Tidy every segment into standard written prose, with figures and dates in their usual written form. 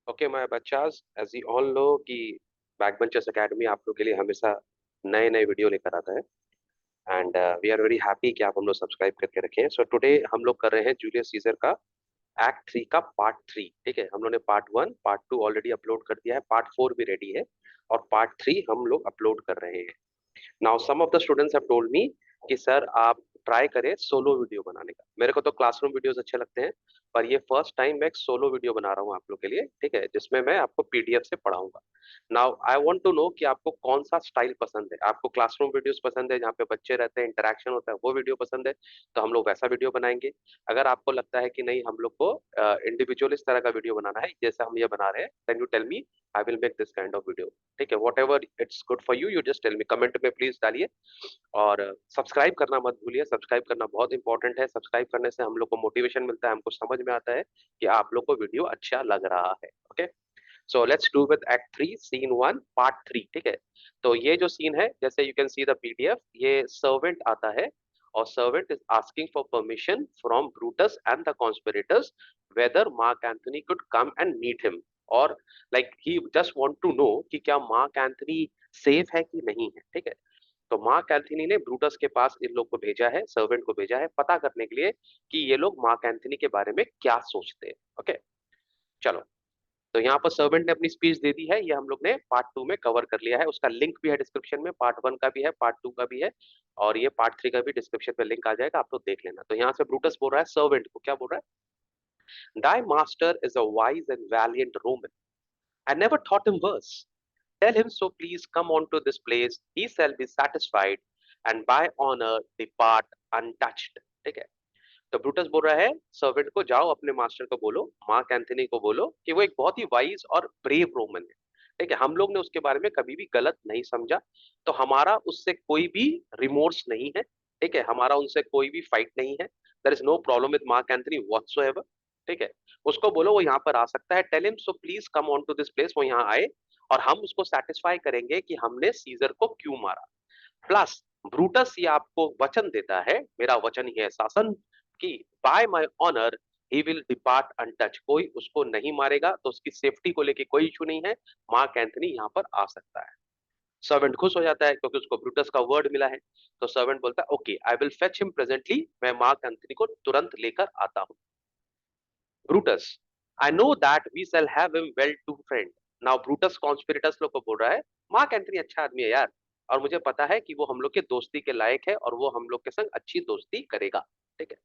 Okay my बच्चास, as you all know कि Backbenchers Academy आप लोग के लिए हमेशा नए नए वीडियो लेकर आता है। And we are very happy कि आप हम लोग सब्सक्राइब करके रखें। सो टुडे हम लोग कर रहे हैं जूलियस सीजर का एक्ट 3 का पार्ट 3। ठीक है, हम लोग ने पार्ट 1 पार्ट 2 ऑलरेडी अपलोड कर दिया है, पार्ट 4 भी रेडी है और पार्ट 3 हम लोग अपलोड कर रहे हैं। Now some of the students have told me कि सर आप ट्राई करें सोलो वीडियो बनाने का। मेरे को तो क्लासरूम वीडियोस अच्छे लगते हैं, पर ये फर्स्ट टाइम मैं एक सोलो वीडियो बना रहा हूँ आप लोग के लिए, ठीक है, जिसमें मैं आपको पीडीएफ से पढ़ाऊंगा। Now I want to know कि आपको कौन सा स्टाइल पसंद है। आपको क्लासरूम वीडियोस पसंद है जहाँ पे बच्चे रहते हैं, इंटरेक्शन होता है, वो वीडियो पसंद है, तो हम लोग वैसा वीडियो बनाएंगे। अगर आपको लगता है कि नहीं हम लोग को इंडिविजुअल इस तरह का वीडियो बनाना है जैसा हम ये बना रहे हैं, then you tell me, I will make this kind of video. ठीक है, whatever it's good for you, you just tell me, comment में प्लीज डालिए। और सब्सक्राइब करना मत भूलिए, सब्सक्राइब करना बहुत इंपॉर्टेंट है। सब्सक्राइब करने से हम लोग को मोटिवेशन मिलता है, हमको समझ में आता है कि आप लोग को वीडियो अच्छा लग रहा है। Okay, so let's do with act 3 scene 1 part 3। ठीक है, तो ये जो सीन है, जैसे you can see the PDF, ये सर्वेंट आता है और servant is asking for permission from Brutus and the conspirators whether Mark Antony could come and meet him, और like he just want to know कि क्या mark Anthony safe है कि नहीं है। ठीक है, तो मार्क एंथनी ने ब्रूटस के पास इन लोग को भेजा है, सर्वेंट को भेजा है पता करने के लिए कि ये लोग मार्क एंथनी के बारे में क्या सोचते हैं। ओके, चलो, तो यहाँ पर सर्वेंट ने अपनी स्पीच दे दी है, ये हम लोग ने पार्ट 2 में कवर कर लिया है, उसका लिंक भी है डिस्क्रिप्शन में, पार्ट 1 का भी है, पार्ट 2 का भी है, और ये पार्ट 3 का भी डिस्क्रिप्शन में लिंक आ जाएगा, आप लोग देख लेना। तो यहाँ से ब्रूटस बोल रहा है सर्वेंट को, क्या बोल रहा है, thy master is a wise and valiant Roman, I never thought him worse, tell him so please come on to this place, he shall be satisfied and by honor depart untouched। ठीक है, तो Brutus बोल रहा है servant को, जाओ अपने master को बोलो, मार्क एंथनी को बोलो कि वो एक बहुत ही वाइज और ब्रेव रोमन है। ठीक है, हम लोग ने उसके बारे में कभी भी गलत नहीं समझा, तो हमारा उससे कोई भी रिमोर्स नहीं है। ठीक है, हमारा उनसे कोई भी फाइट नहीं है, there is no problem with Mark Antony whatsoever. ठीक है, उसको बोलो वो यहाँ पर आ सकता है, tell him so please come on to this place, वो यहाँ आए और हम उसको सेटिस्फाई करेंगे कि हमने सीजर को क्यों मारा। प्लस ब्रूटस ये आपको वचन देता है, मेरा वचन ही है शासन, कि by my honour he will depart untouched, कोई उसको नहीं मारेगा, तो उसकी सेफ्टी को लेके कोई इशू नहीं है, मार्क एंथनी यहाँ पर आ सकता है। सर्वेंट खुश हो जाता है क्योंकि उसको ब्रूटस का वर्ड मिला है, तो सर्वेंट बोलता है okay I will fetch him presently, मैं मार्क एंथनी को तुरंत लेकर आता हूँ। Brutus, I know that we shall have him well to friend. Now Brutus conspirators लोग को बोल रहा है मार्क एंथनी अच्छा आदमी है यार, और मुझे पता है कि वो हम लोग के दोस्ती के लायक है और वो हम लोग के संग अच्छी दोस्ती करेगा। ठीक है,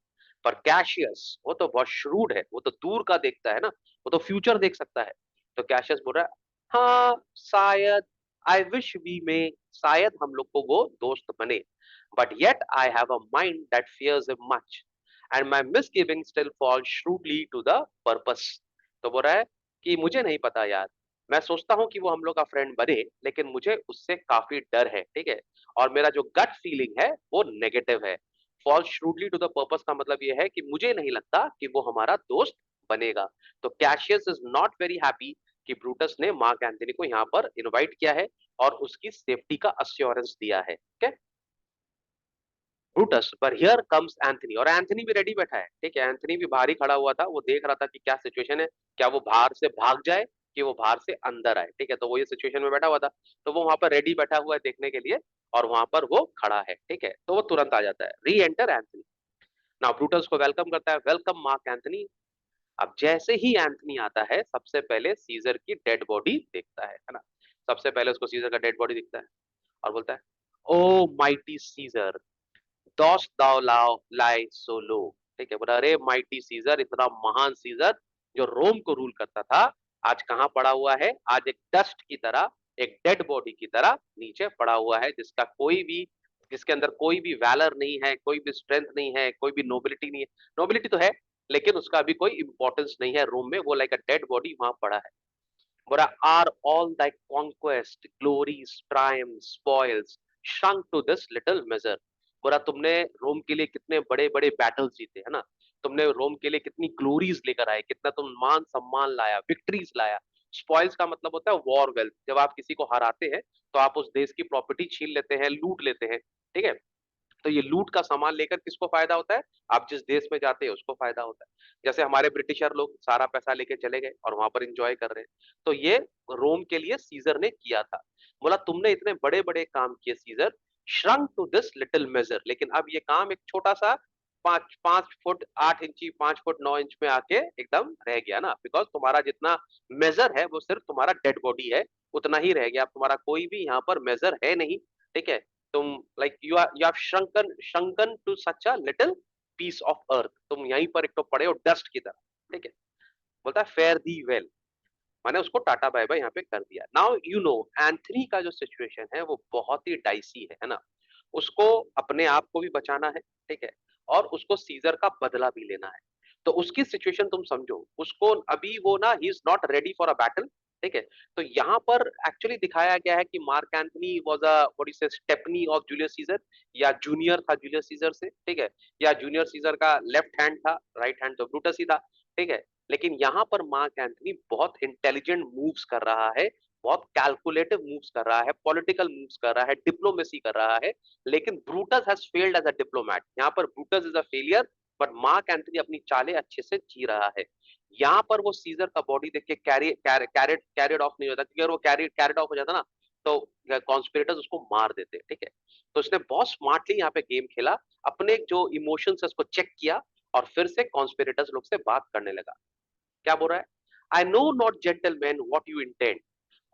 पर कैशियस वो तो बहुत श्रूड है, वो तो दूर का देखता है ना, वो तो फ्यूचर देख सकता है। तो कैशियस बोल रहा है हाँ शायद, आई विश वी में, शायद हम लोग को वो दोस्त बने, but yet I have a mind that fears him much and my misgiving still fall shrewdly to the purpose. तो बोल रहा है कि मुझे नहीं पता यार, मैं सोचता हूँ कि वो हम लोग का फ्रेंड बने, लेकिन मुझे उससे काफी डर है। ठीक है, और मेरा जो गट फीलिंग है वो नेगेटिव है। Fall shrewdly to the purpose का मतलब ये है कि मुझे नहीं लगता कि वो हमारा दोस्त बनेगा। तो Cassius is not very happy कि ब्रूटस ने मार्क एंथनी को यहाँ पर इनवाइट किया है और उसकी सेफ्टी का अश्योरेंस दिया है। ठीक है, ब्रूटस, पर हियर कम्स एंथनी, और एंथनी भी रेडी बैठा है। ठीक है, एंथनी भी बाहर ही खड़ा हुआ था, वो देख रहा था कि क्या सिचुएशन है, क्या वो बाहर से भाग जाए कि वो बाहर से अंदर आए। ठीक है, तो वो ये सिचुएशन में बैठा हुआ था, तो वो वहां पर रेडी बैठा हुआ है देखने के लिए, और वहां पर वो खड़ा है। ठीक है, तो वो तुरंत आ जाता है, री एंटर एंथनी। नाउ ब्रूटस को वेलकम करता है, वेलकम मार्क एंथनी। अब जैसे ही एंथनी आता है, सबसे पहले सीजर की डेड बॉडी देखता है ना, सबसे पहले उसको सीजर का डेड बॉडी दिखता है और बोलता है ओ माइटी सीजर, दोस्त दाव लाओ लाई सो लो। ठीक है, बोला अरे माइटी सीजर, इतना महान सीजर जो रोम को रूल करता था, आज कहाँ पड़ा हुआ है, आज एक डस्ट की तरह, एक डेड बॉडी की तरह नीचे पड़ा हुआ है, जिसका कोई भी, जिसके अंदर कोई भी वैलर नहीं है, कोई भी स्ट्रेंथ नहीं है, कोई भी नोबिलिटी नहीं है। नोबिलिटी तो है, लेकिन उसका अभी कोई इंपॉर्टेंस नहीं है रोम में, वो लाइक अ डेड बॉडी वहां पड़ा है। बोला are all thy conquest glories triumph spoils shrunk to this little measure। बोला तुमने रोम के लिए कितने बड़े बड़े बैटल्स जीते है ना, तुमने रोम के लिए कितनी ग्लोरीज लेकर आए, कितना तुम मान सम्मान लाया, विक्ट्रीज लाया। स्पॉइल्स का मतलब होता है वॉर वेल्थ, जब आप किसी को हराते हैं तो आप उस देश की प्रॉपर्टी छीन लेते हैं, लूट लेते हैं। ठीक है, तो ये लूट का सामान लेकर किसको फायदा होता है? आप जिस देश में जाते हैं उसको फायदा होता है। जैसे हमारे ब्रिटिशर लोग सारा पैसा लेके चले गए और वहां पर एंजॉय कर रहे हैं। तो ये रोम के लिए सीजर ने किया था। बोला तुमने इतने बड़े बड़े काम किए Caesar, shrunk to this little measure, लेकिन अब ये काम एक छोटा सा 5 फुट 8 इंची 5 फुट 9 इंच में आके एकदम रह गया ना, बिकॉज तुम्हारा जितना मेजर है वो सिर्फ तुम्हारा डेड बॉडी है, उतना ही रह गया। अब तुम्हारा कोई भी यहाँ पर मेजर है नहीं। ठीक है, तुम like you have shrunken to such a little piece of earth, तुम यहीं पर एक तो पड़े हो डस्ट की तरह। ठीक है, बोलता है फेयर दी वेल, मैंने उसको टाटा बाय बाय यहाँ पे कर दिया। नाउ यू नो एंथनी का जो सिचुएशन है वो बहुत ही डाइसी है ना। उसको अपने आप को भी बचाना है, ठीक है, और उसको सीजर का बदला भी लेना है। तो उसकी सिचुएशन तुम समझो, उसको अभी वो ना he is not ready for a battle. ठीक है, तो यहाँ पर एक्चुअली दिखाया गया है कि mark Anthony was a what you से स्टेपनी ऑफ जूलियस सीजर, या जूनियर था जूलियस सीजर से। ठीक है, या जूनियर सीजर का लेफ्ट हैंड था, राइट हैंड तो ब्रूटस ही था। ठीक है, लेकिन यहाँ पर मार्क एंथनी बहुत इंटेलिजेंट मूव्स कर रहा है, बहुत कैलकुलेटिव मूव्स कर रहा है, पॉलिटिकल मूव्स कर रहा है, डिप्लोमेसी कर रहा है। लेकिन Brutus has failed as a diplomat, यहाँ पर Brutus is a failure, but Mark Antony अपनी चालें अच्छे से जी रहा है। यहाँ पर वो सीजर का बॉडी देख के कैरिड ऑफ नहीं होता, क्योंकि अगर वो कैरिड ऑफ हो जाता ना तो कॉन्स्पिरेटर्स उसको मार देते। ठीक है, तो उसने बहुत स्मार्टली यहाँ पे गेम खेला, अपने जो इमोशंस है उसको चेक किया और फिर से कॉन्स्पिरेटर्स लोग से बात करने लगा। क्या बोल रहा है? I know not gentleman what you intend,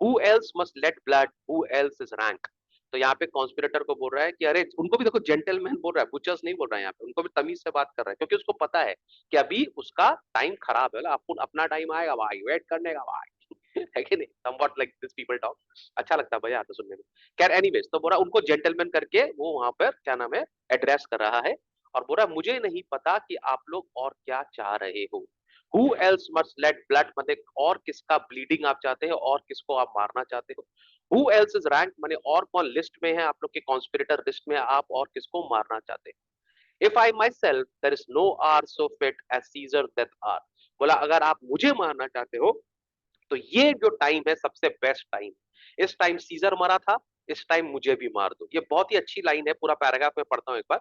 who else must late blood, who else is rank. तो यहाँ पे कॉन्स्पिरेटर को बोल रहा है कि अरे, उनको भी देखो जेंटलमैन बोल रहा है, बुचर्स नहीं बोल रहा है यहाँ पे, उनको भी तमीज से बात कर रहा है, क्योंकि उसको पता है कि अभी उसका टाइम खराब है, आपको अपना टाइम आएगा भाई, वेट करने का भाई। है कि नहीं? Somewhat like this people talk. अच्छा लगता है भाई यहाँ पे सुनने में। खैर एनीवेज, तो बोला उनको जेंटलमैन करके वो वहां पर क्या नाम है एड्रेस कर रहा है, और बोला मुझे नहीं पता कि आप लोग और क्या चाह रहे हो। Who else must late blood, मतलब और किसका ब्लीडिंग आप चाहते हो और किसको आप मारना चाहते हो। हु एल्स इज रैंक, माने और कौन लिस्ट में है, आप लोग के कॉन्स्पिरेटर लिस्ट में आप और किसको मारना चाहते हैं। If I myself there is no hour so fit as Caesar death hour, बोला अगर आप मुझे मारना चाहते हो तो ये जो टाइम है सबसे बेस्ट टाइम। इस टाइम सीजर मरा था, इस टाइम मुझे भी मार दो। ये बहुत ही अच्छी लाइन है, पूरा पैराग्राफ में पढ़ता हूं एक बार।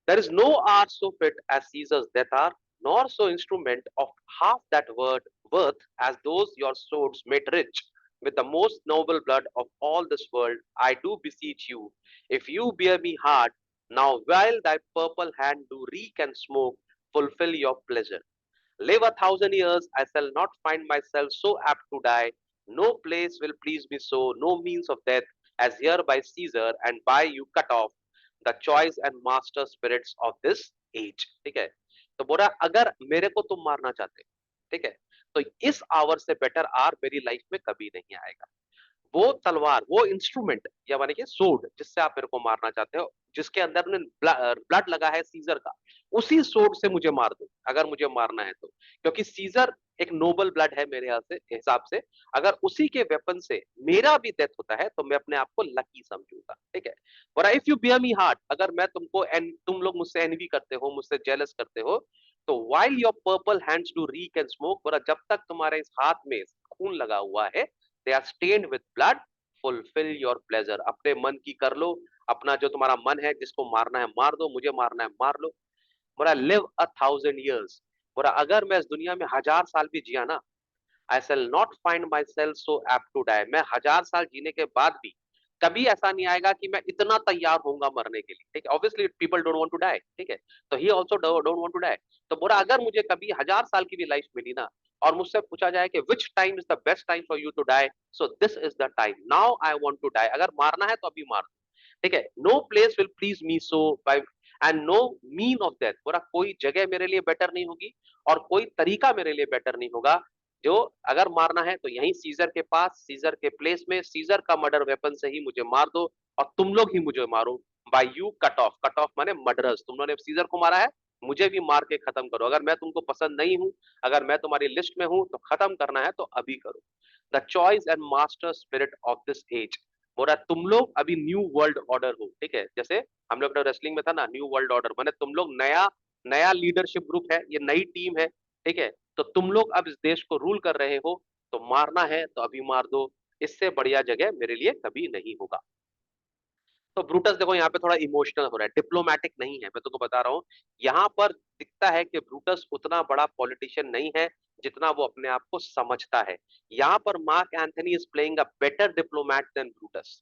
There is no art so fit as Caesar's death are, nor so instrument of half that word worth as those your swords made rich. With the most noble blood of all this world, I do beseech you, if you bear me hard, now while thy purple hand do reek and smoke, fulfill your pleasure. Live 1,000 years, I shall not find myself so apt to die. No place will please me so, no means of death, as here by Caesar, and by you cut off the choice and master spirits of this age। ठीक है, तो बोला अगर मेरे को तुम मारना चाहते हो, ठीक है, तो इस आवर से बेटर आर मेरी लाइफ में कभी नहीं आएगा। वो तलवार, वो इंस्ट्रूमेंट, या माने कि सोड जिससे आप मेरे को मारना चाहते हो, जिसके अंदर में ब्लड लगा है सीजर का, उसी सोड से मुझे मार दो अगर मुझे मारना है तो। क्योंकि सीजर एक नोबल ब्लड है मेरे हिसाब से। अगर उसी के वेपन से मेरा भी डेथ होता है तो मैं अपने आप को लकी समझूंगा। ठीक है, और if you bear me hard, अगर मैं तुमको तुम लोग मुझसे एनवी करते हो, मुझसे जेलस करते हो, तो while your purple hands do rig and smoke, बोला जब तक तुम्हारे इस हाथ में खून लगा हुआ है, they are stained with blood, fulfill your pleasure। अपने मन की कर लो, अपना जो तुम्हारा मन है, जिसको मारना है मार दो, मुझे मारना है मार लो। बोला लिव 1,000 years, बोला अगर मैं इस दुनिया में 1,000 साल भी जिया ना, I shall not find myself so apt to die, मैं 1,000 साल जीने के बाद भी कभी ऐसा नहीं आएगा कि मैं इतना तैयार होऊंगा मरने के लिए। ठीक है, obviously people don't want to die. ठीक है, तो he also don't want to die. तो बोला अगर मुझे कभी 1,000 साल की भी लाइफ मिली ना, और मुझसे पूछा जाए कि which time is the best time for you to die, so this is the time, now I want to die. अगर मारना है तो अभी मार दो। ठीक है, no place will please me so by and no mean of death, बोला कोई जगह मेरे लिए बेटर नहीं होगी और कोई तरीका मेरे लिए बेटर नहीं होगा। जो अगर मारना है तो यहीं सीजर के पास, सीजर के प्लेस में, सीजर का मर्डर वेपन से ही मुझे मार दो और तुम लोग ही मुझे मारो। By you cut off, cut off माने मर्डरर्स, तुम लोगों ने सीजर को मारा है, मुझे भी मार के खत्म करो। अगर मैं तुमको पसंद नहीं हूं, अगर मैं तुम्हारी लिस्ट में हूं, तो खत्म करना है तो अभी करो। The choice and master spirit of this age, बोल रहा तुम लोग अभी न्यू वर्ल्ड ऑर्डर हो। ठीक है, जैसे हम लोग रेसलिंग में था ना, न्यू वर्ल्ड ऑर्डर माने तुम लोग नया नया लीडरशिप ग्रुप है, ये नई टीम है। ठीक है, तो तुम लोग अब इस देश को रूल कर रहे हो, तो मारना है तो अभी मार दो, इससे बढ़िया जगह मेरे लिए कभी नहीं होगा। तो ब्रूटस देखो यहाँ पे थोड़ा इमोशनल हो रहा है, डिप्लोमेटिक नहीं है, मैं तुमको बता रहा हूँ। यहाँ पर दिखता है कि ब्रूटस उतना बड़ा पॉलिटिशियन नहीं है जितना वो अपने आप को समझता है। यहाँ पर Mark Antony is playing a better diplomat than Brutus.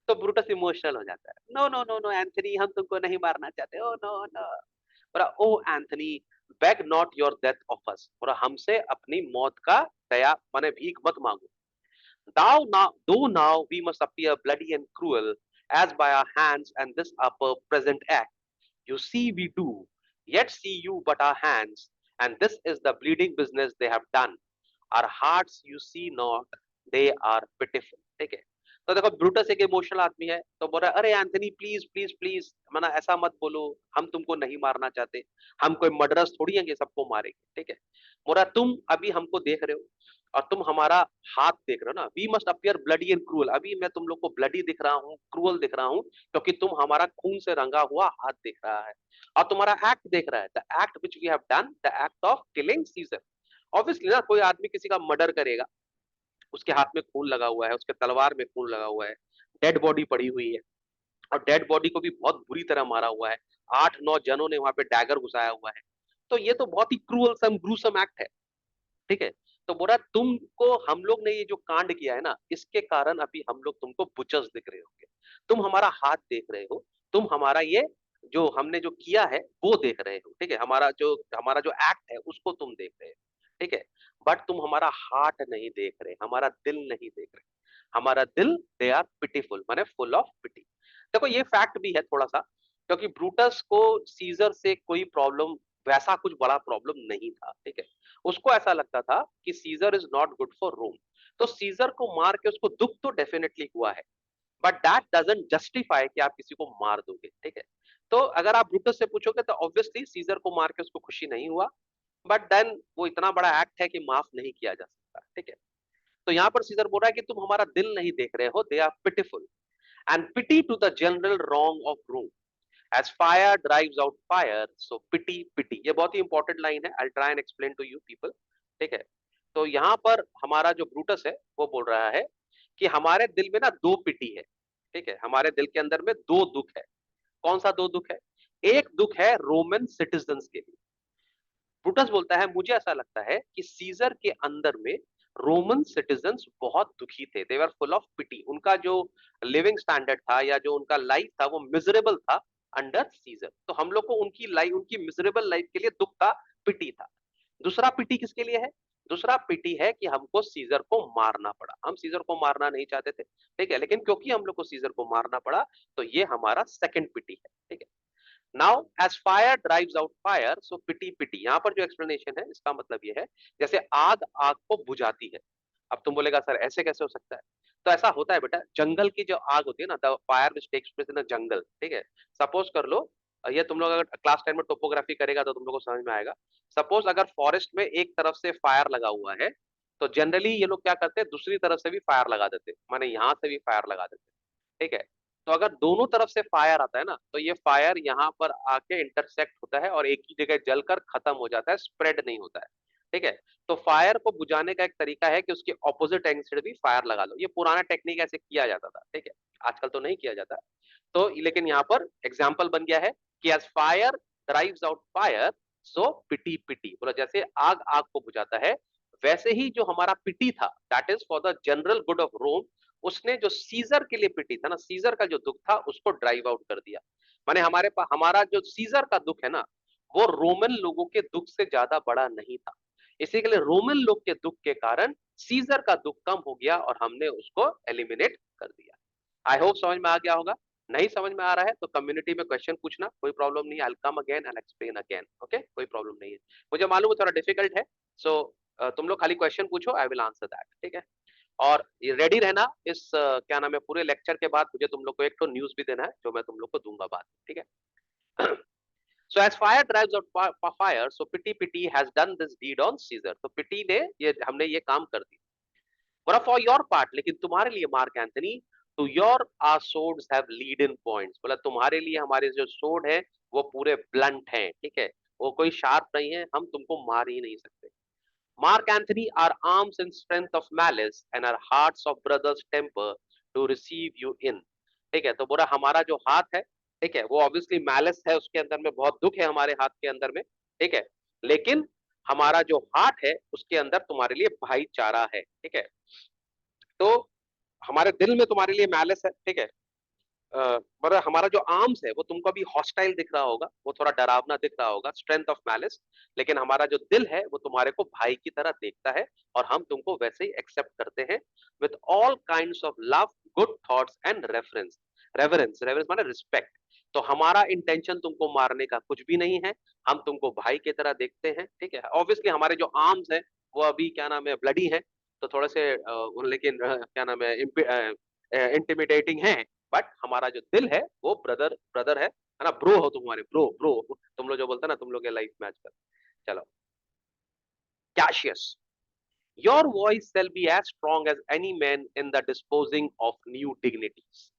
तो ब्रूटस इमोशनल हो जाता है, no no no no Antony, हम तुमको नहीं मारना चाहते, ओ नो नो। बोला O Antony, beg not your death of us, बोला हमसे अपनी मौत का दया माने भीख मत मांगो। Thou now, though now we must appear bloody and cruel, as by our hands and this upper present act, you see we do, yet see you but our hands, and this is the bleeding business they have done. Our hearts you see not, they are pitiful. ठीक है। तो देखो Brutus एक emotional आदमी है, तो बोल रहा है अरे एंथनी प्लीज प्लीज प्लीज, मना ऐसा मत बोलो, हम तुमको नहीं मारना चाहते, हम कोई मर्डरर्स थोड़ी हैं कि सबको मारेंगे। ठीक है। बोल रहा तुम अभी हमको देख रहे हो और तुम हमारा हाथ देख रहे हो ना, we must appear bloody and cruel, अभी मैं तुम लोग को ब्लडी दिख रहा हूँ, क्रूअल दिख रहा हूँ, क्योंकि तुम हमारा खून से रंगा हुआ हाथ देख रहा है और तुम्हारा एक्ट देख रहा है, the act which we have done, the act of killing Caesar. Obviously ना, कोई आदमी किसी का मर्डर करेगा, उसके हाथ में खून लगा हुआ है, उसके तलवार में खून लगा हुआ है, डेड बॉडी पड़ी हुई है, और डेड बॉडी को भी बहुत बुरी तरह मारा हुआ है, 8-9 जनों ने वहां पे डैगर घुसाया हुआ है, तो ये तो बहुत ही क्रूअल सम ग्रूसम एक्ट है। ठीक है। तो बोला तुमको हम लोग ने ये जो कांड किया है ना, इसके कारण अभी हम लोग तुमको बुचर्स दिख रहे होंगे, तुम हमारा हाथ देख रहे हो, तुम हमारा ये जो हमने जो किया है वो देख रहे हो। ठीक है। हमारा जो एक्ट है उसको तुम देख रहे हो। ठीक है। बट तुम हमारा हार्ट नहीं देख रहे, हमारा दिल नहीं देख रहे। हमारा दिल, दे आर पिटीफुल, माने फुल ऑफ पिटी। देखो ये फैक्ट भी है थोड़ा सा, क्योंकि ब्रूटस को सीजर से कोई प्रॉब्लम, वैसा कुछ बड़ा प्रॉब्लम नहीं था। ठीक है। उसको ऐसा लगता था कि Caesar is not good for Rome, तो सीजर को मार के उसको दुख तो डेफिनेटली हुआ है, बट दैट डजंट जस्टिफाई कि आप किसी को मार दोगे। ठीक है। तो अगर आप ब्रूटस से पूछोगे तो ऑब्वियसली सीजर को मार के उसको खुशी नहीं हुआ, बट देन वो इतना बड़ा एक्ट है कि माफ नहीं किया जा सकता। ठीक है। तो यहाँ पर सीजर बोल रहा है कि तुम हमारा दिल नहीं देख रहे हो, they are pitiful and pity to the general wrong of Rome, as fire drives out fire, so pity pity। ये बहुत ही इंपॉर्टेंट लाइन है, I'll try and explain to you people। ठीक है। तो यहाँ पर हमारा जो ब्रूटस है वो बोल रहा है कि हमारे दिल में ना दो पिटी है। ठीक है। हमारे दिल के अंदर में दो दुख है। कौन सा दो दुख है? एक दुख है रोमन सिटीजन्स के लिए। ब्रूटस बोलता है मुझे ऐसा लगता है कि सीजर के अंदर में रोमन सिटीजन्स बहुत दुखी थे, दे वर फुल ऑफ पिटी। उनका जो लिविंग स्टैंडर्ड था या जो उनका लाइफ था वो मिजरेबल था अंडर सीजर, तो हम लोग को उनकी लाइफ, उनकी मिजरेबल लाइफ के लिए दुख था, पिटी था। दूसरा पिटी किसके लिए है? दूसरा पिटी है कि हमको सीजर को मारना पड़ा, हम सीजर को मारना नहीं चाहते थे। ठीक है। लेकिन क्योंकि हम लोग को सीजर को मारना पड़ा, तो ये हमारा सेकंड पिटी है। ठीक है। Now as fire drives out fire, so pity pity. यहाँ पर जो एक्सप्लेनेशन है इसका मतलब ये है, जैसे आग आग को बुझाती है। अब तुम बोलेगा सर ऐसे कैसे हो सकता है? तो ऐसा होता है बेटा, जंगल की जो आग होती है ना, the fire which takes place in the jungle. ठीक है। सपोज कर लो, ये तुम लोग अगर क्लास 10 में टोपोग्राफी करेगा तो तुम लोग को समझ में आएगा। सपोज अगर फॉरेस्ट में एक तरफ से फायर लगा हुआ है, तो जनरली ये लोग क्या करते हैं, दूसरी तरफ से भी फायर लगा देते, माने यहाँ से भी फायर लगा देते। ठीक है। तो अगर दोनों तरफ से फायर आता है ना, तो ये फायर यहाँ पर आके इंटरसेक्ट होता है और एक ही जगह जलकर खत्म हो जाता है, स्प्रेड नहीं होता है। ठीक है। तो फायर को बुझाने का एक तरीका है कि उसके ऑपोजिट एंड से भी फायर लगा लो। ये पुराना टेक्निक ऐसे किया जाता था। ठीक है। आजकल तो नहीं किया जाता। तो लेकिन यहाँ पर एग्जाम्पल बन गया है कि as fire drives out fire, so pity pity. बोला जैसे आग आग को बुझाता है, वैसे ही जो हमारा पिटी था, that is for the general good of Rome, उसने जो सीजर के लिए पिटी था ना, सीजर का जो दुख था उसको ड्राइव आउट कर दिया। माने हमारे पास हमारा जो सीजर का दुख है ना, वो रोमन लोगों के दुख से ज्यादा बड़ा नहीं था। इसी के लिए रोमन लोग के दुख के कारण सीजर का दुख कम हो गया और हमने उसको एलिमिनेट कर दिया। आई होप समझ में आ गया होगा। नहीं समझ में आ रहा है तो कम्युनिटी में क्वेश्चन पूछना, कोई प्रॉब्लम नहीं है। I come again and explain again. Okay, कोई प्रॉब्लम नहीं है। मुझे मालूम है थोड़ा डिफिकल्ट है, सो तुम लोग खाली क्वेश्चन पूछो, आई विल आंसर दैट। ठीक है। और रेडी रहना, इस क्या नाम है, पूरे लेक्चर के बाद मुझे तुम लोग को एक तो न्यूज भी देना है जो मैं तुम लोग को दूंगा बाद में। ठीक है। So as fire drives out fire, so pity pity has done this deed on Caesar. तो पिटी ने ये, हमने ये काम कर दिया। बोला फॉर योर पार्ट, लेकिन तुम्हारे लिए Mark Antony, to your our swords have leaden points. बोला तुम्हारे लिए हमारे जो सोर्ड है वो पूरे ब्लंट हैं। ठीक है। वो कोई शार्प नहीं है, हम तुमको मार ही नहीं सकते। Mark Anthony, our arms and strength of malice, and our hearts of brothers' temper to receive you in. ठीक है। तो बोला हमारा जो हाथ है, ठीक है, वो ऑब्वियसली मैलिस है उसके अंदर में, बहुत दुख है हमारे हाथ के अंदर में, ठीक है, लेकिन हमारा जो हार्ट है उसके अंदर तुम्हारे लिए भाईचारा है, ठीक है। तो हमारे दिल में तुम्हारे लिए मैलिस है, ठीक है। मतलब हमारा जो आर्म्स है वो तुमको अभी हॉस्टाइल दिख रहा होगा, वो थोड़ा डरावना दिख रहा होगा, स्ट्रेंथ ऑफ मैलिस, लेकिन हमारा जो दिल है वो तुम्हारे को भाई की तरह देखता है, और हम तुमको वैसे ही एक्सेप्ट करते हैं with all kinds of love, good thoughts and reference. Reverence, reverence माने रिस्पेक्ट। तो हमारा इंटेंशन तुमको मारने का कुछ भी नहीं है, हम तुमको भाई की तरह देखते हैं, ठीक है। ऑब्वियसली हमारे जो आर्म्स है वो अभी क्या नाम है ब्लडी है, तो थोड़े से लेकिन क्या नाम है इंटिमिडेटिंग है, बट हमारा जो दिल है वो ब्रदर ब्रदर है ना, ब्रो हो तुम्हारे, ब्रो ब्रो, तुम लोग जो बोलते हैं ना, तुम लोग के लाइफ मैच कर। चलो, Cassius, your voice shall be as strong as any man in the disposing of new dignities।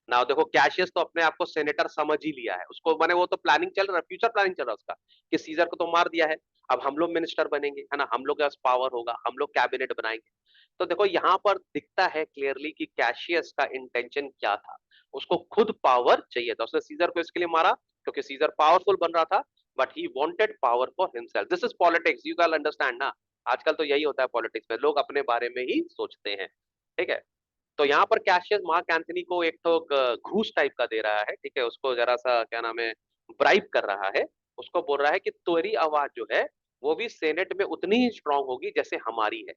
ना देखो, कैशियस तो अपने आप को सेनेटर समझ ही लिया है, उसको माने वो तो प्लानिंग चल रहा है, फ्यूचर प्लानिंग चल रहा है उसका, कि सीजर को तो मार दिया है, अब हम लोग मिनिस्टर बनेंगे, है ना, हम लोग के पास पावर होगा, हम लोग कैबिनेट बनाएंगे। तो देखो यहाँ पर दिखता है क्लियरली कि कैशियस का इंटेंशन क्या था, उसको खुद पावर चाहिए था, उसने सीजर को इसके लिए मारा क्योंकि सीजर पावरफुल बन रहा था, but he wanted power for himself. This is politics, you can understand ना, आजकल तो यही होता है पॉलिटिक्स में, लोग अपने बारे में ही सोचते हैं, ठीक है। तो यहाँ पर कैशियस मार्क एंथनी को एक तो घूस टाइप का दे रहा है, ठीक है, उसको जरा सा क्या नाम है ब्राइब कर रहा है, उसको बोल रहा है कि तेरी आवाज जो है वो भी सेनेट में उतनी ही स्ट्रांग होगी जैसे हमारी है,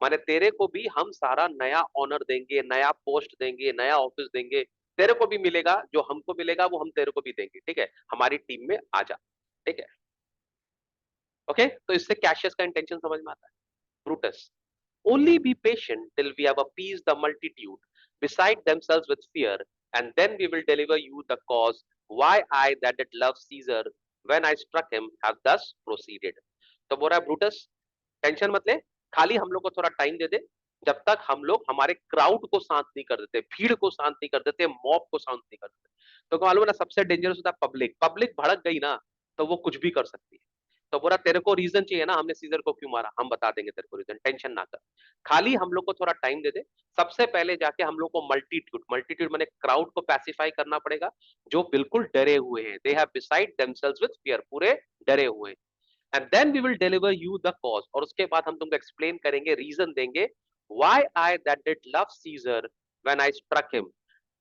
माने तेरे को भी हम सारा नया ऑनर देंगे, नया पोस्ट देंगे, नया ऑफिस देंगे, तेरे को भी मिलेगा, जो हमको मिलेगा वो हम तेरे को भी देंगे, ठीक है, हमारी टीम में आ जा, ठीक है। ओके, तो इससे कैशियस का इंटेंशन समझ में आता है। Brutus, only be patient till we have appeased the multitude beside themselves with fear, and then we will deliver you the cause why I that did love Caesar when I struck him have thus proceeded। तो बोल रहा है Brutus, tension मत ले, खाली हम लोग को थोड़ा टाइम दे दे, जब तक हम लोग हमारे क्राउड को शांत नहीं कर देते, भीड़ को शांत नहीं कर देते, मॉब को शांत नहीं कर देते। तो मालूम है ना, सबसे डेंजरस होता है पब्लिक, पब्लिक भड़क गई ना तो वो कुछ भी कर सकती है। तो बोला तेरे को रीजन चाहिए ना, हमने सीजर को क्यों मारा, हम बता देंगे तेरे को रीजन, टेंशन ना कर, खाली हम लोग को थोड़ा टाइम दे दे। सबसे पहले जाके हम लोग को मल्टीट्यूड, मल्टीट्यूड माने क्राउड को पैसिफाई करना पड़ेगा, जो बिल्कुल डरे हुए हैं, they have beside themselves with fear, पूरे डरे हुए हैं। And then we will deliver you the cause, और उसके बाद हम तुमको एक्सप्लेन करेंगे, रीजन देंगे, why I that did love Caesar when I struck him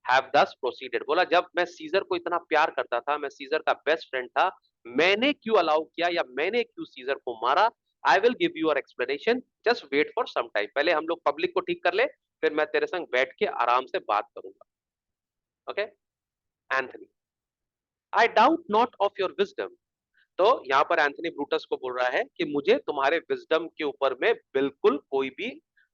have thus proceeded. बोला जब मैं सीजर को इतना प्यार करता था, मैं सीजर का बेस्ट फ्रेंड था, मैंने क्यों अलाउ किया या मैंने क्यों सीजर को मारा, I will give you explanation, just wait for some time, पहले हम लोग पब्लिक को ठीक कर ले, फिर मैं तेरे संग बैठ के आराम से बात करूंगा। Okay, Anthony, I doubt not of your wisdom. तो यहाँ पर एंथनी ब्रूटस को बोल रहा है कि मुझे तुम्हारे विजडम के ऊपर में बिल्कुल कोई भी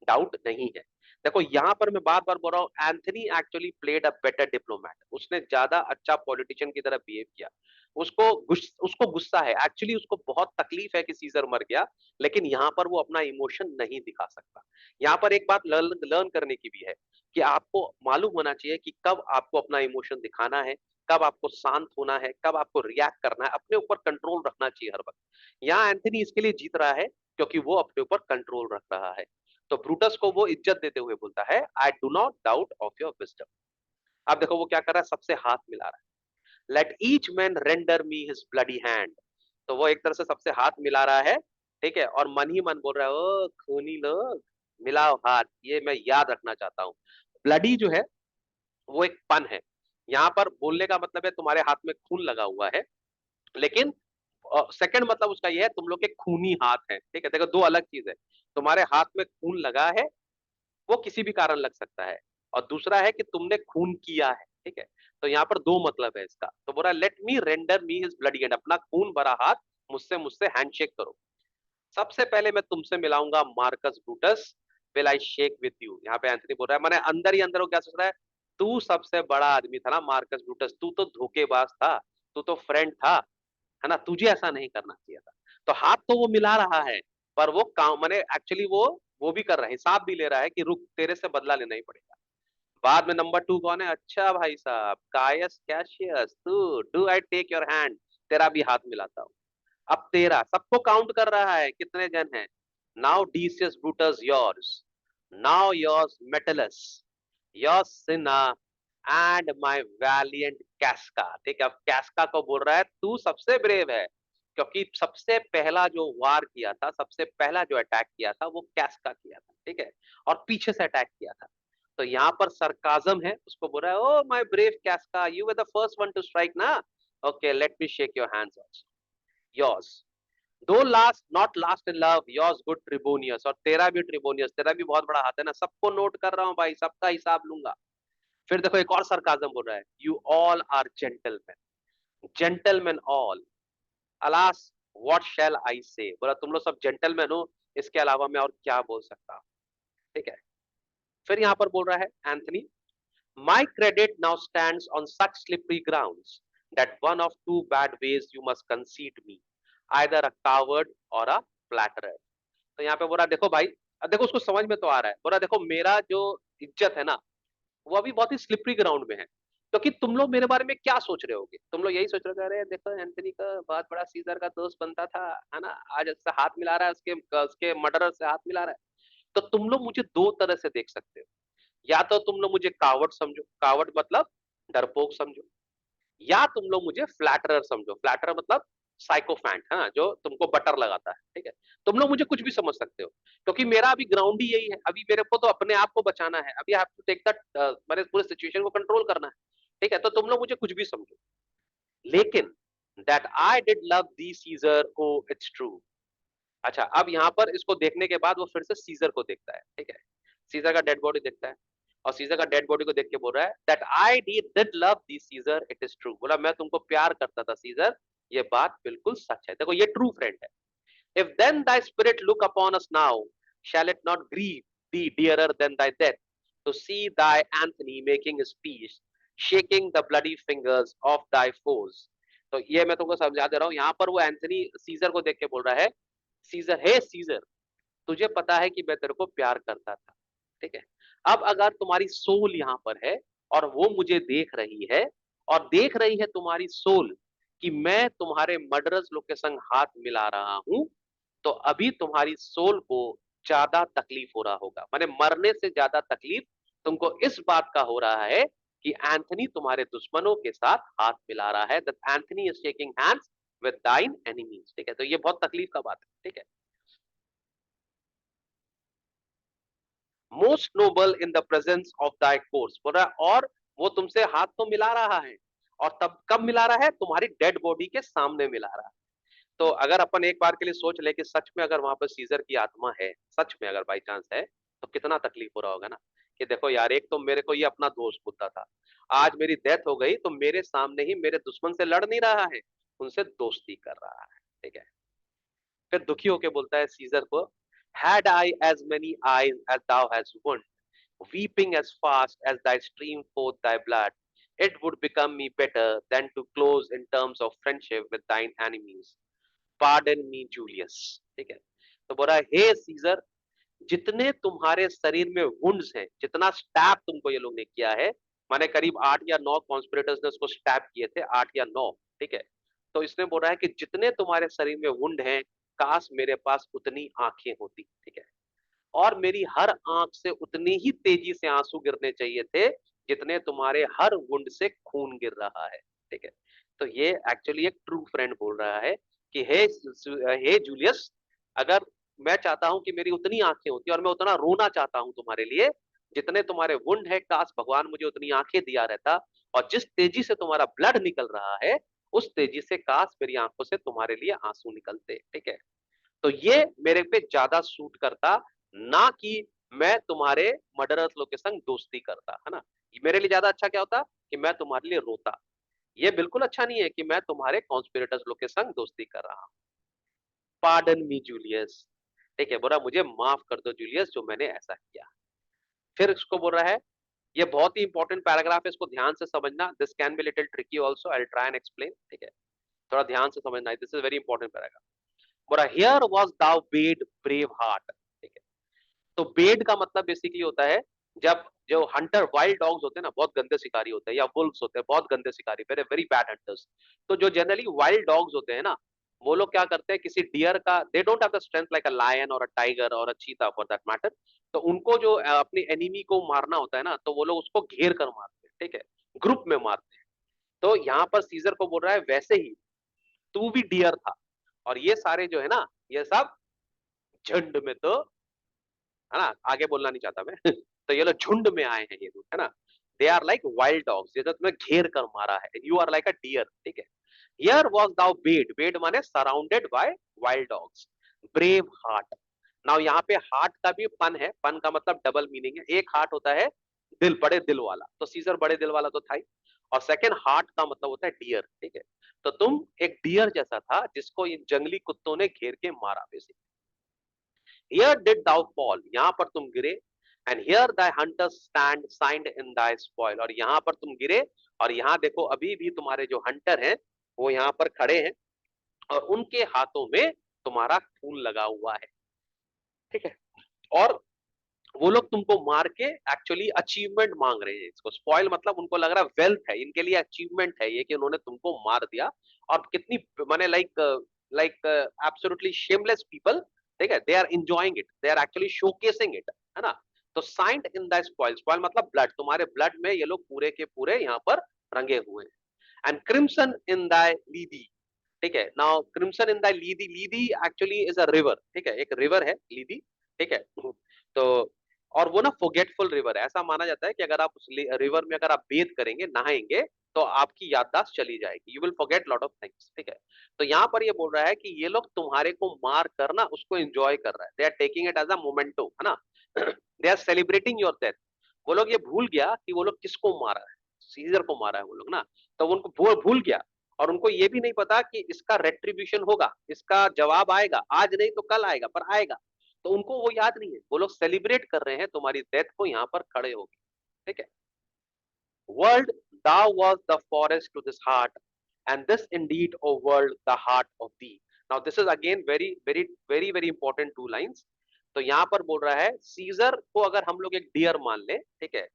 डाउट नहीं है। देखो यहाँ पर मैं बार बार बोल रहा हूँ, Anthony actually played a better diplomat, उसने ज्यादा अच्छा पॉलिटिशियन की तरह बिहेव किया। उसको गुस्सा है एक्चुअली, उसको बहुत तकलीफ है कि सीजर मर गया, लेकिन यहाँ पर वो अपना इमोशन नहीं दिखा सकता। यहाँ पर एक बात लर्न करने की भी है कि आपको मालूम होना चाहिए कि कब आपको अपना इमोशन दिखाना है, कब आपको शांत होना है, कब आपको रिएक्ट करना है, अपने ऊपर कंट्रोल रखना चाहिए हर वक्त। यहाँ एंथनी इसके लिए जीत रहा है क्योंकि वो अपने ऊपर कंट्रोल रख रहा है। तो ब्रूटस को वो इज्जत देते हुए बोलता है, I do not doubt of your wisdom. अब देखो वो क्या कर रहा है, सबसे हाथ मिला रहा है, let each man render me his bloody hand. तो वो एक तरह से सबसे हाथ मिला रहा है, ठीक है, और मन ही मन बोल रहा है, ओ खूनी लोग मिलाओ हाथ, ये मैं याद रखना चाहता हूँ। ब्लडी जो है वो एक पन है, यहाँ पर बोलने का मतलब है तुम्हारे हाथ में खून लगा हुआ है, लेकिन सेकंड मतलब उसका यह है तुम लोग के खूनी हाथ है, ठीक है। देखो दो अलग चीज है, तुम्हारे हाथ में खून लगा है वो किसी भी कारण लग सकता है, और दूसरा है कि तुमने खून किया है, ठीक है। तो यहाँ पर दो मतलब है इसका। तो बोला let me render me his bloody hand, अपना खून भरा हाथ मुझसे मुझसे हैंडशेक करो। सबसे पहले मैं तुमसे मिलाऊंगा Marcus Brutus, will I shake with you. यहाँ पे एंथनी बोल रहा है, मैंने अंदर ही अंदर वो क्या सोच रहा है, तू सबसे बड़ा आदमी था ना मार्कस ब्रूटस, तू तो धोखेबाज था, तू तो फ्रेंड था, है ना, तुझे ऐसा नहीं करना चाहिए था। तो हाथ तो वो मिला रहा है, पर वो काम मैंने एक्चुअली वो भी कर रहा है, हिसाब भी ले रहा है कि रुक तेरे से बदला लेना ही पड़ेगा। बाद में नंबर टू कौन है, अच्छा भाई साहब कायस कैशियस, तू do I take your hand, तेरा भी हाथ मिलाता हूँ। अब तेरा सबको काउंट कर रहा है कितने जन हैं। Now Decius Brutus yours, now yours Metellus, yours Cinna, and my valiant Casca. ठीक है, अब कैस्का को बोल रहा है तू सबसे ब्रेव है, क्योंकि सबसे पहला जो वार किया था, सबसे पहला जो अटैक किया था वो कैस्का किया था। ठीक है, और पीछे से अटैक किया था। तो यहाँ पर सरकाजम है, उसको बोल रहा है O my brave Casca, you were the first one to strike ना, okay let me shake your hands also, yours though last not last in love, yours good Trebonius, और तेरा भी ट्रिबोनियस, तेरा भी बहुत बड़ा हाथ है ना, सबको नोट कर रहा हूँ भाई, सबका हिसाब लूंगा। फिर देखो एक और सरकाजम बोल रहा है, you all are gentleman, gentleman all, alas what shall I say, बोला तुम लोग सब जेंटलमैन हो, इसके अलावा मैं और क्या बोल सकता हूँ। ठीक है, फिर यहाँ पर बोल रहा है Antony, my credit now stands on such slippery grounds that one of two bad ways you must conceit me, either a coward or a flatterer. तो यहाँ पे बोला देखो भाई, अब देखो उसको समझ में तो आ रहा है, बोला देखो मेरा जो इज्जत है ना, वो अभी बहुत ही स्लिपरी ग्राउंड में है, क्योंकि तुम लोग मेरे बारे में क्या सोच रहे होगे, तुम लोग यही सोच रहे हो, अरे देखो एंथनी का बहुत बड़ा सीजर का दोस्त बनता था, है ना, आज उससे हाथ मिला रहा है, उसके उसके मर्डरर से हाथ मिला रहा है। तो तुम लोग मुझे दो तरह से देख सकते हो, या तो तुम लोग मुझे कावर्ड समझो, कावर्ड मतलब डरपोक समझो, या तुम लोग मुझे फ्लैटरर समझो, फ्लैटरर मतलब साइकोफैंट है ना, जो तुमको बटर लगाता है। ठीक है, तुम लोग मुझे कुछ भी समझ सकते हो, क्योंकि मेरा अभी ग्राउंड ही यही है, अभी मेरे को तो अपने आप को बचाना है, अभी हैव टू टेक दैट, मेरे पूरे सिचुएशन को कंट्रोल करना है। ठीक है, तो तुम लोग मुझे कुछ भी समझो, लेकिन that I did love the Caesar, oh it's true. अच्छा, अब यहाँ पर इसको देखने के बाद वो फिर से सीजर को देखता है। ठीक है, सीजर का डेड बॉडी देखता है, और सीजर का डेड बॉडी को देख के बोल रहा है that I did love the Caesar, it is true, बोला मैं तुमको प्यार करता था सीजर, ये बात बिल्कुल सच है। देखो ये ट्रू फ्रेंड है। If then thy spirit look upon us now, shall it not grieve thee dearer than thy death, to see thy Anthony making his peace, shaking the bloody fingers of thy foes? तो ये मैं तुमको समझा दे रहा हूँ, यहाँ पर वो एंथनी सीजर को देख के बोल रहा है, सीजर हे सीजर, तुझे पता है कि मैं तेरे को प्यार करता था। ठीक है, अब अगर तुम्हारी सोल यहाँ पर है और वो मुझे देख रही है, और देख रही है तुम्हारी सोल कि मैं तुम्हारे मर्डरर्स लोग के संग हाथ मिला रहा हूं, तो अभी तुम्हारी सोल को ज्यादा तकलीफ हो रहा होगा, माने मरने से ज्यादा तकलीफ तुमको इस बात का हो रहा है कि एंथनी तुम्हारे दुश्मनों के साथ हाथ मिला रहा है, that Anthony is shaking hands with दाइन एनिमीज। ठीक है, तो ये बहुत तकलीफ का बात है। ठीक है, most Nobel in the presence of thy course, बोल रहा है, और वो तुमसे हाथ तो मिला रहा है, और तब कब मिला रहा है, तुम्हारी डेड बॉडी के सामने मिला रहा है। तो अगर अपन एक बार के लिए सोच ले कि सच में अगर वहां पर सीजर की आत्मा है, सच में अगर बाई चांस है, तो कितना तकलीफ हो रहा होगा ना, कि देखो यार, एक तो मेरे को ये अपना दोस्त बोलता था, आज मेरी डेथ हो गई तो मेरे सामने ही मेरे दुश्मन से लड़ नहीं रहा है, उनसे दोस्ती कर रहा है। ठीक है, फिर दुखी होके बोलता है सीजर को, had I as many eyes as thou hast wound, weeping as fast as thy stream forth thy blood, it would become me better than to close in terms of friendship with thine enemies. Pardon me, Julius. ठीक है, तो बोला हे scissor, जितने तुम्हारे शरीर में wounds हैं, जितना स्टैब तुमको ये लोग ने किया है, माने करीब 8 या 9 कॉन्स्पिरेटर्स ने उसको स्टैब किए थे, 8 या 9। ठीक है, तो इसने बोला है कि जितने तुम्हारे शरीर में वुंड हैं, काश मेरे पास उतनी आंखें होती। ठीक है, और मेरी हर आंख से उतनी ही तेजी से आंसू गिरने चाहिए थे जितने तुम्हारे हर वुंड से खून गिर रहा है। ठीक है, तो ये एक्चुअली एक ट्रू फ्रेंड बोल रहा है कि हे जूलियस, अगर मैं चाहता हूं कि मेरी उतनी आंखें होती और मैं उतना रोना चाहता हूं तुम्हारे लिए, जितने तुम्हारे वुंड है, काश भगवान मुझे उतनी आंखें दिया रहता, और जिस तेजी से तुम्हारा ब्लड निकल रहा है, उस तेजी से काश मेरी आंखों से तुम्हारे लिए आंसू निकलते। ठीक है, तो ये मेरे पे ज्यादा सूट करता, ना कि मैं तुम्हारे मर्डरर्स लोग के संग दोस्ती करता, है ना। मेरे लिए ज्यादा अच्छा क्या होता कि मैं तुम्हारे लिए रोता। ये बिल्कुल अच्छा नहीं है कि मैं तुम्हारे कॉन्स्पिरेटर्स लोग के संग दोस्ती कर रहा हूं। Pardon me Julius. ठीक है, बोला मुझे माफ कर दो जूलियस, जो मैंने ऐसा किया। फिर इसको बोल रहा है, ये बहुत ही इंपॉर्टेंट पैराग्राफ है, इसको ध्यान से समझना, this can be little tricky also, I will try and explain. ठीक है, थोड़ा ध्यान से समझना, this is very important paragraph. बोला here was thou bayed brave hart. ठीक है, तो बेड का मतलब बेसिकली होता है, जब जो हंटर वाइल्ड डॉग्स होते हैं ना, बहुत गंदे शिकारी होते हैं, या वुल्व्स होते हैं, बहुत गंदे शिकारी, वेरी वेरी बैड हंटर्स। तो जो जनरली वाइल्ड डॉग्स होते हैं ना, वो लोग क्या करते हैं, किसी डियर का, they don't have the strength like a lion or a tiger और अ चीता फॉर दैट मैटर, तो उनको जो अपनी एनिमी को मारना होता है ना, तो वो लोग उसको घेर कर मारते हैं। ठीक है, ग्रुप में मारते हैं। तो यहाँ पर सीजर को बोल रहा है वैसे ही तू भी डियर था, और ये सारे जो है ना, ये सब झुंड में, तो है ना, आगे बोलना नहीं चाहता मैं तो ये लोग झुंड में आए हैं ये लोग, है ना। They are like wild dogs, जैसे तुम्हें घेर कर मारा है, you are like a deer, ठीक है। Here was thou bayed, bayed माने surrounded by wild dogs, brave hart. Now यहाँ पे हार्ट का भी पन है, पन का मतलब डबल मीनिंग है। एक हार्ट होता है दिल, बड़े दिल वाला, तो सीजर बड़े दिल वाला तो था ही, और सेकंड हार्ट का मतलब होता है डियर, ठीक है। तो तुम एक डियर जैसा था जिसको इन जंगली कुत्तों ने घेर के मारा basically. Here did thou fall, यहाँ पर तुम गिरे, and here thy hunters stand signed in thy spoil, और यहाँ पर तुम गिरे, और यहाँ देखो अभी भी तुम्हारे जो हंटर हैं वो यहाँ पर खड़े हैं, और उनके हाथों में तुम्हारा खून लगा हुआ है, ठीक है। और वो लोग तुमको मार के एक्चुअली अचीवमेंट मांग रहे हैं। इसको स्पॉइल मतलब उनको लग रहा है वेल्थ है, इनके लिए अचीवमेंट है ये कि उन्होंने तुमको मार दिया। और कितनी माने like like absolutely shameless people, ठीक है, they are enjoying it, they are actually showcasing it, है ना। तो signed in the spoil, spoil मतलब ब्लड, तुम्हारे ब्लड में ये लोग पूरे के पूरे यहाँ पर रंगे हुए हैं। And crimson in the Lethe, ठीक है। Now crimson in the Lethe, Lethe actually is a river, ठीक है, एक रिवर है लीदी, ठीक है। तो और वो ना फोगेटफुल रिवर है, ऐसा माना जाता है कि अगर आप उस रिवर में अगर आप बेद करेंगे, नहाएंगे, तो आपकी याददाश्त चली जाएगी, you will forget lot of things, ठीक है। तो यहाँ पर ये बोल रहा है कि ये लोग तुम्हारे को मार कर ना उसको एंजॉय कर रहा है, they are taking it as a memento, है ना they are celebrating your death. वो लोग ये भूल गया कि वो लोग किसको मारा है, सीजर को मारा है वो लोग ना, तो उनको भूल गया। और उनको ये भी नहीं पता कि इसका रेट्रीब्यूशन होगा, इसका जवाब आएगा, आज नहीं तो कल आएगा, पर आएगा। तो उनको वो याद नहीं है, वो लोग सेलिब्रेट कर रहे हैं तुम्हारी डेथ को, यहाँ पर खड़े होके, ठीक है। World, thou was the forest to this heart, and this indeed, O world, the heart of thee. Now this is again very important two lines। तो यहाँ पर बोल रहा है सीजर को अगर हम लोग एक डियर मान ले, ठीक है,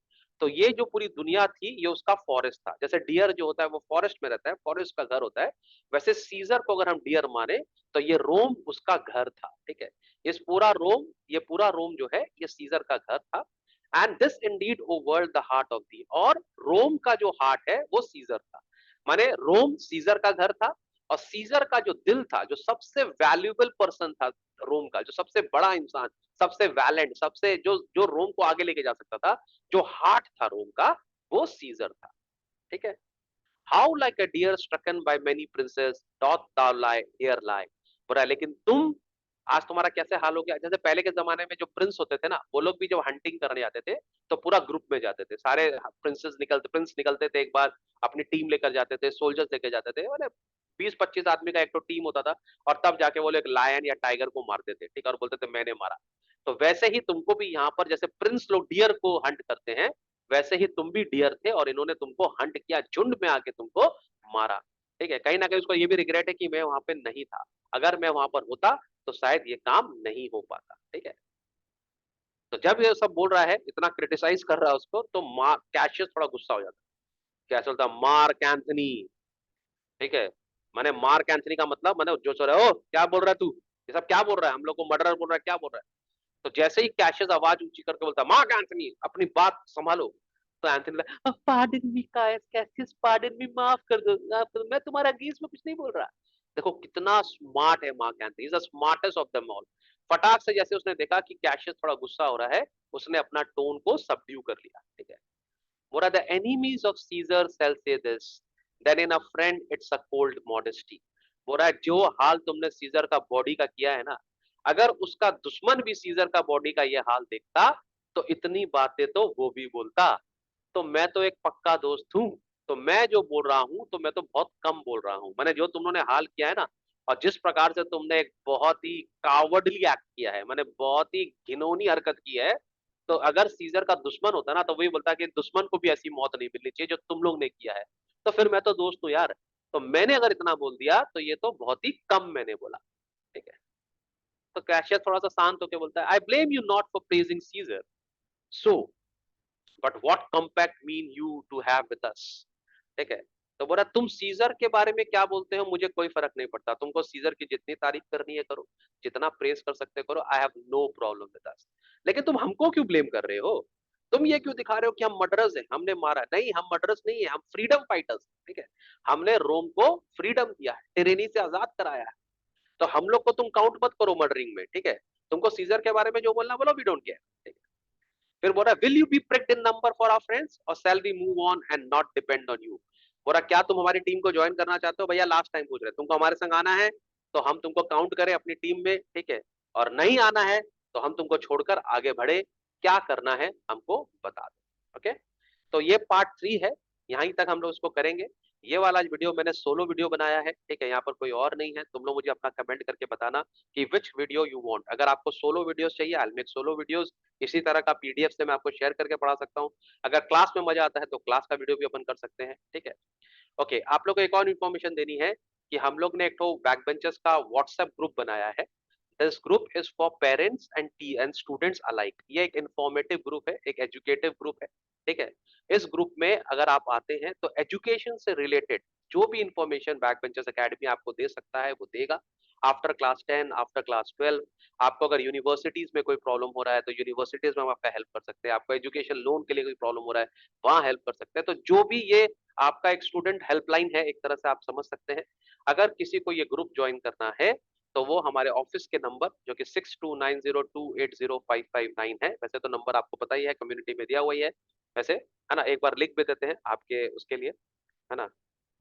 तो ये जो पूरी दुनिया थी ये उसका फॉरेस्ट था। जैसे डियर जो होता है वो फॉरेस्ट में रहता है, फॉरेस्ट का घर होता है, वैसे सीजर को अगर हम डियर माने तो ये रोम उसका घर था, ठीक है। ये पूरा रोम जो है ये सीजर का घर था। And this indeed oh world the heart of the, और रोम का जो हार्ट है वो सीजर था, माने रोम सीजर का घर था। और सीजर का जो दिल था, जो सबसे वैल्यूएबल पर्सन था रोम का, जो सबसे बड़ा इंसान, सबसे वैलेंट, सबसे जो जो रोम को आगे लेके जा सकता था, जो हार्ट था रोम का, वो सीजर था, ठीक है। How like a deer strucken by many princes डॉट thou lie here lie, बोला लेकिन तुम, आज तुम्हारा कैसे हाल हो गया। जैसे पहले के जमाने में जो प्रिंस होते थे ना, वो लोग भी जब हंटिंग करने जाते थे तो पूरा ग्रुप में जाते थे, सारे प्रिंस निकलते थे, एक बार अपनी टीम लेकर जाते थे, सोल्जर्स लेकर जाते थे, मतलब 20-25 आदमी का एक तो टीम होता था। और तब जाके वो लोग लायन या टाइगर को मारते थे, ठीक है, और बोलते थे मैंने मारा। तो वैसे ही तुमको भी यहाँ पर जैसे प्रिंस लोग डियर को हंट करते हैं, वैसे ही तुम भी डियर थे और इन्होंने तुमको हंट किया, झुंड में आके तुमको मारा, ठीक है। कहीं ना कहीं उसको ये भी रिग्रेट है कि मैं वहां पे नहीं था, अगर मैं वहां पर होता तो शायद ये काम नहीं हो पाता, ठीक है। तो जब ये सब बोल रहा है, इतना क्रिटिसाइज कर रहा है उसको, तो कैशियस थोड़ा गुस्सा हो जाता है। क्या चलता, मार्क एंथनी, ठीक है। मैंने मार्क एंथनी का मतलब मैंने जो सो रहा है, ओ क्या बोल रहा है तू, ये सब क्या बोल रहा है, हम लोग को मर्डरर बोल रहा है, क्या बोल रहा है। तो जैसे ही कैशियस आवाज ऊंची करके बोलता है मार्क एंथनी अपनी बात संभालो, तो Anthony pardon me Cassius, pardon me, माफ कर दो, माफ कर दो, मैं तुम्हारा अगेंस्ट में कुछ नहीं बोल रहा। देखो कितना स्मार्ट है mark Antony, is the smartest of them all. फटाक से जैसे उसने देखा कि कैशियस थोड़ा गुस्सा हो रहा है, उसने अपना टोन को सबड्यू कर लिया, ठीक है। बोला the enemies of Caesar shall say this, then in a friend it's a cold modesty। बोल रहा है जो हाल तुमने सीजर का बॉडी का किया है ना, अगर उसका दुश्मन भी सीजर का बॉडी का ये हाल देखता तो इतनी बातें तो वो भी बोलता। तो मैं तो एक पक्का दोस्त हूँ, तो मैं जो बोल रहा हूँ तो मैं तो बहुत कम बोल रहा हूँ। मैंने जो तुमने हाल किया है ना, और जिस प्रकार से तुमने एक बहुत ही कावर्डली एक्ट किया है, मैंने बहुत ही घिनौनी हरकत की है, तो अगर सीजर का दुश्मन होता ना तो वही बोलता कि दुश्मन को भी ऐसी मौत नहीं मिलनी चाहिए जो तुम लोग ने किया है। तो फिर मैं तो दोस्त हूँ यार, तो मैंने अगर इतना बोल दिया तो ये तो बहुत ही कम मैंने बोला, ठीक है। तो कैशियर थोड़ा सा शांत होकर बोलता है I blame you not for praising Caesar, so but what compact mean you to have with us, ठीक है। तो बोला तुम सीजर के बारे में क्या बोलते हो मुझे कोई फर्क नहीं पड़ता, तुमको सीजर की जितनी तारीफ करनी है करो, जितना प्रेस कर सकते करो, I have no problem with us, लेकिन तुम हमको क्यों ब्लेम कर रहे हो। तुम ये क्यों दिखा रहे हो कि हम मर्डरर्स हैं, हमने मारा? नहीं, हम मर्डरर्स नहीं है, हम फ्रीडम फाइटर्स, ठीक है। हमने रोम को फ्रीडम दिया है, टिरेनी से आजाद कराया है। तो हम लोग को तुम काउंट मत करो मर्डरिंग में, ठीक है। तुमको सीजर के बारे में जो बोलना बोलो, वी डोंट केयर, ठीक है। फिर बोला will you be pricked in number for our friends or shall we move on and not depend on you. बोला क्या तुम हमारी टीम को ज्वाइन करना चाहते हो? भैया लास्ट टाइम पूछ रहे तुमको हमारे संग आना है तो हम तुमको काउंट करें अपनी टीम में, ठीक है। और नहीं आना है तो हम तुमको छोड़कर आगे बढ़े। क्या करना है हमको बता दो, ओके। तो ये पार्ट 3 है, यहीं तक हम लोग इसको करेंगे। ये वाला वीडियो मैंने सोलो वीडियो बनाया है, ठीक है। यहाँ पर कोई और नहीं है। तुम लोग मुझे अपना कमेंट करके बताना कि विच वीडियो यू वांट। अगर आपको सोलो वीडियोस चाहिए, आई विल मेक सोलो वीडियोस। इसी तरह का पीडीएफ से मैं आपको शेयर करके पढ़ा सकता हूँ। अगर क्लास में मजा आता है तो क्लास का वीडियो भी ओपन कर सकते हैं, ठीक है। ओके, आप लोग को एक और इन्फॉर्मेशन देनी है कि हम लोग ने एक तो बैक बेंचर्स का व्हाट्सएप ग्रुप बनाया है। This group is for parents and students alike. ये एक इंफॉर्मेटिव ग्रुप है, एक एजुकेटिव ग्रुप है, ठीक है। इस ग्रुप में अगर आप आते हैं तो एजुकेशन से रिलेटेड जो भी इंफॉर्मेशन बैक बेंचर्स एकेडमी आपको दे सकता है वो देगा। आफ्टर क्लास 10, आफ्टर क्लास 12, आपको अगर यूनिवर्सिटीज में कोई प्रॉब्लम हो रहा है तो यूनिवर्सिटीज में हम आपका हेल्प कर सकते हैं। आपको एजुकेशन लोन के लिए कोई प्रॉब्लम हो रहा है, वहां हेल्प कर सकते हैं। तो जो भी ये आपका एक स्टूडेंट हेल्पलाइन है, एक तरह से आप समझ सकते हैं। अगर किसी को ये ग्रुप ज्वाइन करना है तो वो हमारे ऑफिस के नंबर जो कि 6290280559 है, वैसे तो नंबर आपको पता ही है, कम्युनिटी में दिया हुआ ही है वैसे, है ना। एक बार लिख भी देते हैं आपके उसके लिए, है ना।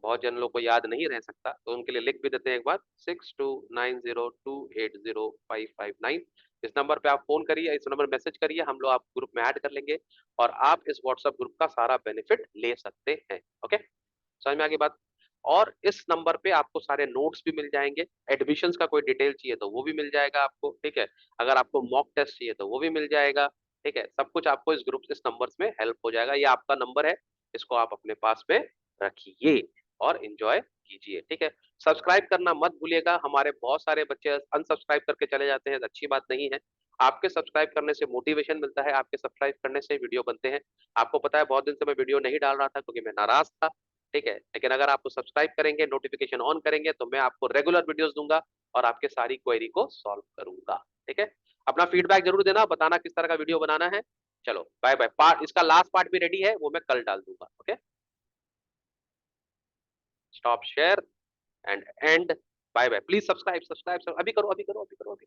बहुत जन लोग को याद नहीं रह सकता तो उनके लिए लिख भी देते हैं एक बार, 6290280559। इस नंबर पे आप फोन करिए, इस नंबर मैसेज करिए, हम लोग आप ग्रुप में ऐड कर लेंगे और आप इस व्हाट्सएप ग्रुप का सारा बेनिफिट ले सकते हैं, ओके। समझ में आ गई बात? और इस नंबर पे आपको सारे नोट्स भी मिल जाएंगे। एडमिशन्स का कोई डिटेल चाहिए तो वो भी मिल जाएगा आपको, ठीक है। अगर आपको मॉक टेस्ट चाहिए तो वो भी मिल जाएगा, ठीक है। सब कुछ आपको इस ग्रुप इस नंबर्स में हेल्प हो जाएगा। ये आपका नंबर है, इसको आप अपने पास में रखिए और एंजॉय कीजिए, ठीक है। सब्सक्राइब करना मत भूलिएगा। हमारे बहुत सारे बच्चे अनसब्सक्राइब करके चले जाते हैं, अच्छी बात नहीं है। आपके सब्सक्राइब करने से मोटिवेशन मिलता है, आपके सब्सक्राइब करने से वीडियो बनते हैं। आपको पता है बहुत दिन से मैं वीडियो नहीं डाल रहा था क्योंकि मैं नाराज था, ठीक है। लेकिन अगर आप सब्सक्राइब करेंगे, नोटिफिकेशन ऑन करेंगे तो मैं आपको रेगुलर वीडियोस दूंगा और आपके सारी क्वेरी को सॉल्व करूंगा, ठीक है। अपना फीडबैक जरूर देना, बताना किस तरह का वीडियो बनाना है। चलो बाय बाय। पार्ट इसका लास्ट पार्ट भी रेडी है, वो मैं कल डाल दूंगा, okay. Stop share and and. Bye bye. Please subscribe subscribe अभी करो, अभी करो, अभी करो, अभी